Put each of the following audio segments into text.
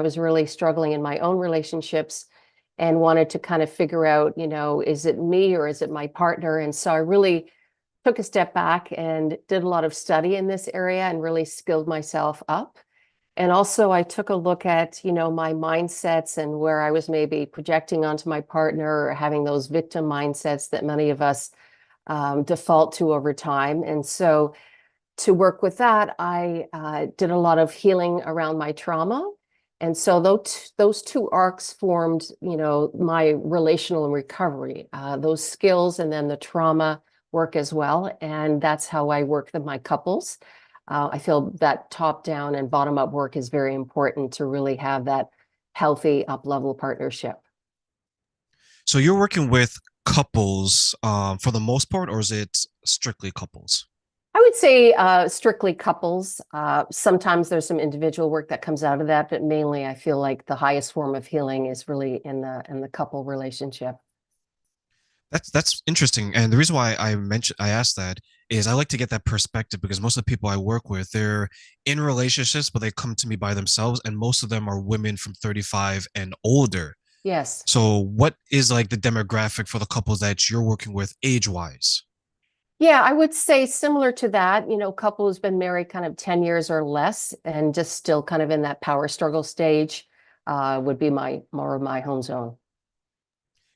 I was really struggling in my own relationships and wanted to kind of figure out, is it me or is it my partner? And so I really took a step back and did a lot of study in this area and really skilled myself up. And also I took a look at, my mindsets and where I was maybe projecting onto my partner or having those victim mindsets that many of us default to over time. And so to work with that, I did a lot of healing around my trauma. And so those two arcs formed, my relational and recovery, those skills and then the trauma work as well. And that's how I work with my couples. I feel that top down and bottom up work is very important to really have that healthy up level partnership. So you're working with couples for the most part, or is it strictly couples? I would say strictly couples. Sometimes there's some individual work that comes out of that, but mainly I feel like the highest form of healing is really in the couple relationship. That's interesting. And the reason why I asked that is I like to get that perspective because most of the people I work with, they're in relationships, but they come to me by themselves, and most of them are women from 35 and older. Yes. So what is like the demographic for the couples that you're working with age-wise? Yeah, I would say similar to that, couple who's been married kind of 10 years or less and just still kind of in that power struggle stage would be more of my home zone.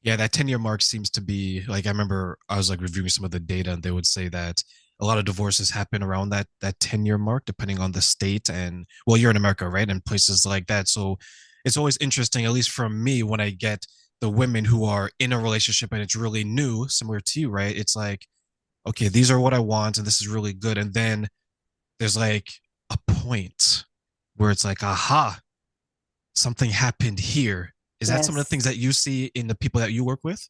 Yeah, that 10-year mark seems to be like I remember I was like reviewing some of the data and they would say that a lot of divorces happen around that 10-year mark depending on the state and well you're in America, right? And places like that. So it's always interesting, at least from me, when I get the women who are in a relationship and it's really new, similar to you, right? It's like, okay, these are what I want and this is really good. And then there's like a point where it's like, aha, something happened here. Is that some of the Yes. things that you see in the people that you work with?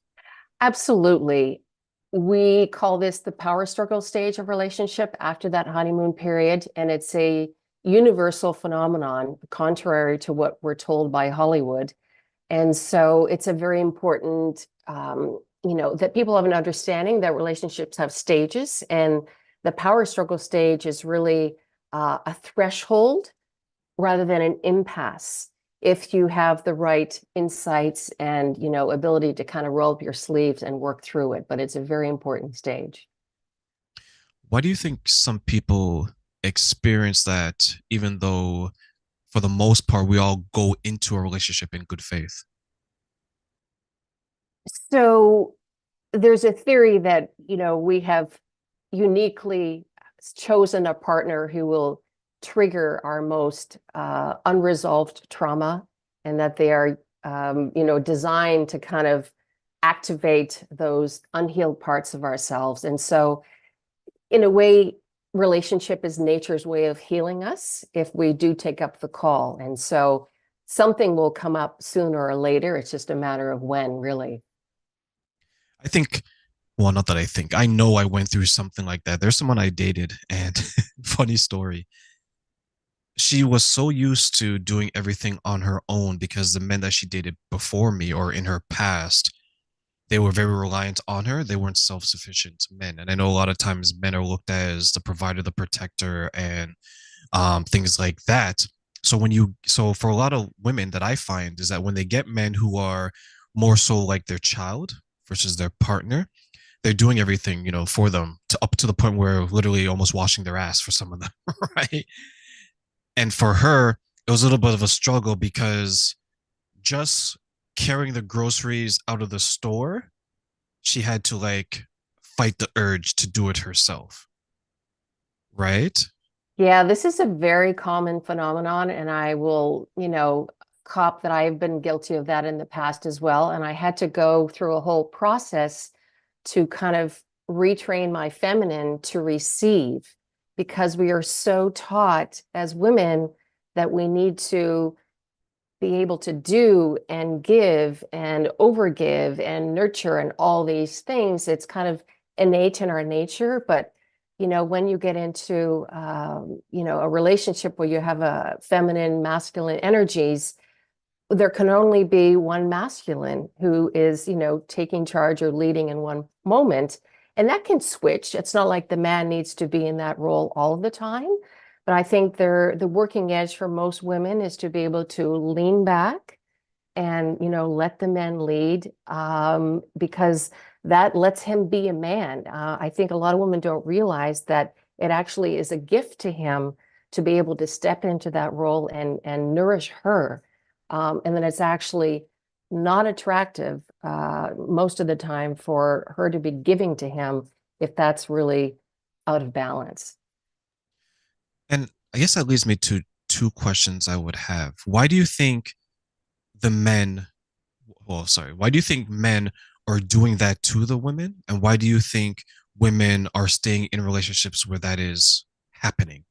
Absolutely. We call this the power struggle stage of relationship after that honeymoon period, and it's a universal phenomenon, contrary to what we're told by Hollywood. And so it's a very important, that people have an understanding that relationships have stages, and the power struggle stage is really a threshold rather than an impasse if you have the right insights and ability to kind of roll up your sleeves and work through it. But it's a very important stage. Why do you think some people experience that even though for the most part we all go into a relationship in good faith? So there's a theory that we have uniquely chosen a partner who will trigger our most unresolved trauma, and that they are designed to kind of activate those unhealed parts of ourselves. And so in a way, relationship is nature's way of healing us if we do take up the call. And so something will come up sooner or later. It's just a matter of when, really. I think, well, not that I think, I know I went through something like that. There's someone I dated, and funny story. She was so used to doing everything on her own because the men that she dated before me or in her past, they were very reliant on her. They weren't self-sufficient men. And I know a lot of times men are looked at as the provider, the protector, and things like that. So for a lot of women that I find is that when they get men who are more so like their child versus their partner, they're doing everything, for them to up to the point where literally almost washing their ass for some of them, right? And for her, it was a little bit of a struggle because just carrying the groceries out of the store, she had to like fight the urge to do it herself, right? Yeah, this is a very common phenomenon, and I will, cop that I've been guilty of that in the past as well. And I had to go through a whole process to kind of retrain my feminine to receive, because we are so taught as women that we need to be able to do and give and overgive and nurture and all these things. It's kind of innate in our nature. But, when you get into, a relationship where you have a feminine, masculine energies, there can only be one masculine who is, taking charge or leading in one moment. And that can switch. It's not like the man needs to be in that role all the time, But I think the working edge for most women is to be able to lean back and, let the men lead, because that lets him be a man. I think a lot of women don't realize that it actually is a gift to him to be able to step into that role and nourish her. And then it's actually not attractive most of the time for her to be giving to him if that's really out of balance. And I guess that leads me to two questions I would have. Why do you think the men, well, sorry, why do you think men are doing that to the women? And why do you think women are staying in relationships where that is happening?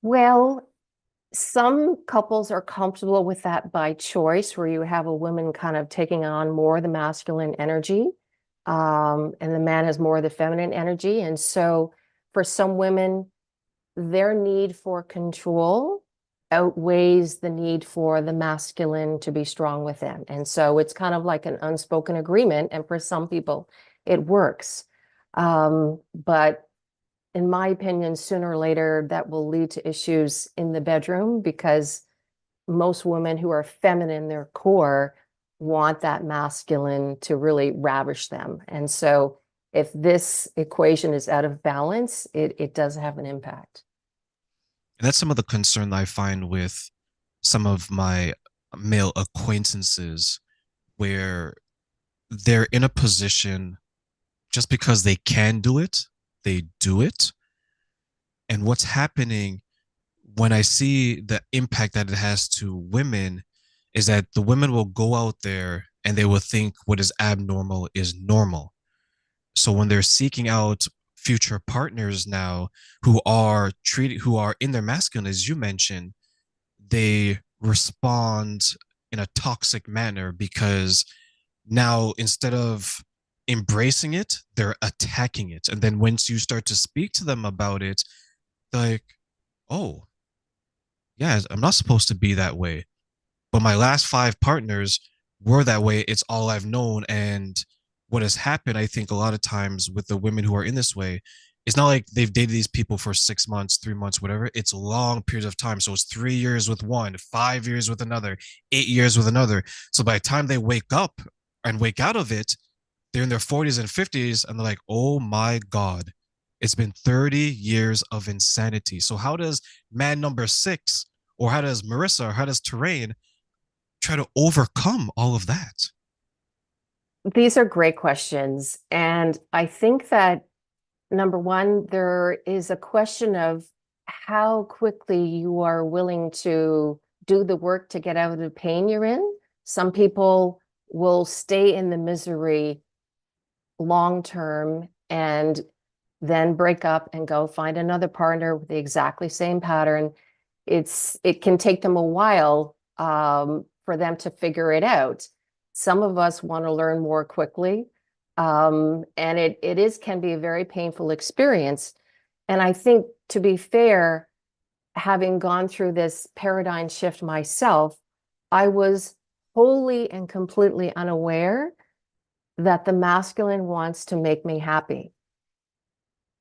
Well, some couples are comfortable with that by choice, where you have a woman kind of taking on more of the masculine energy, and the man has more of the feminine energy. And so for some women, their need for control outweighs the need for the masculine to be strong within. And so it's kind of like an unspoken agreement. And for some people, it works. But in my opinion, sooner or later, that will lead to issues in the bedroom because most women who are feminine in their core want that masculine to really ravish them. And so if this equation is out of balance, it does have an impact. And that's some of the concern I find with some of my male acquaintances where they're in a position just because they can do it, they do it. And what's happening when I see the impact that it has to women is that the women will go out there and they will think what is abnormal is normal. So when they're seeking out future partners now who are in their masculine, as you mentioned, they respond in a toxic manner because now instead of embracing it, they're attacking it. And then once you start to speak to them about it, like, oh, yeah, I'm not supposed to be that way. But my last five partners were that way. It's all I've known. And what has happened, I think, a lot of times with the women who are in this way, it's not like they've dated these people for 6 months, 3 months, whatever. It's long periods of time. So it's 3 years with one, 5 years with another, 8 years with another. So by the time they wake up and wake out of it, they're in their 40s and 50s and they're like, oh my God, it's been 30 years of insanity. So how does man number six, or how does Marissa, or how does Terrain try to overcome all of that? These are great questions. And I think that number one, there is a question of how quickly you are willing to do the work to get out of the pain you're in. Some people will stay in the misery long term and then break up and go find another partner with the exactly same pattern. It can take them a while for them to figure it out. Some of us want to learn more quickly, and it is can be a very painful experience. And I think, to be fair, having gone through this paradigm shift myself, I was wholly and completely unaware that the masculine wants to make me happy.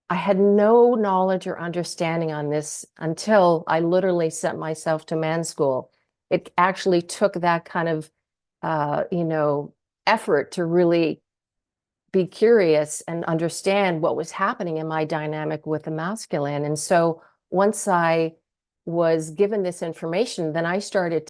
I had no knowledge or understanding on this until I literally sent myself to man school. It actually took that kind of, effort to really be curious and understand what was happening in my dynamic with the masculine. And so once I was given this information, then I started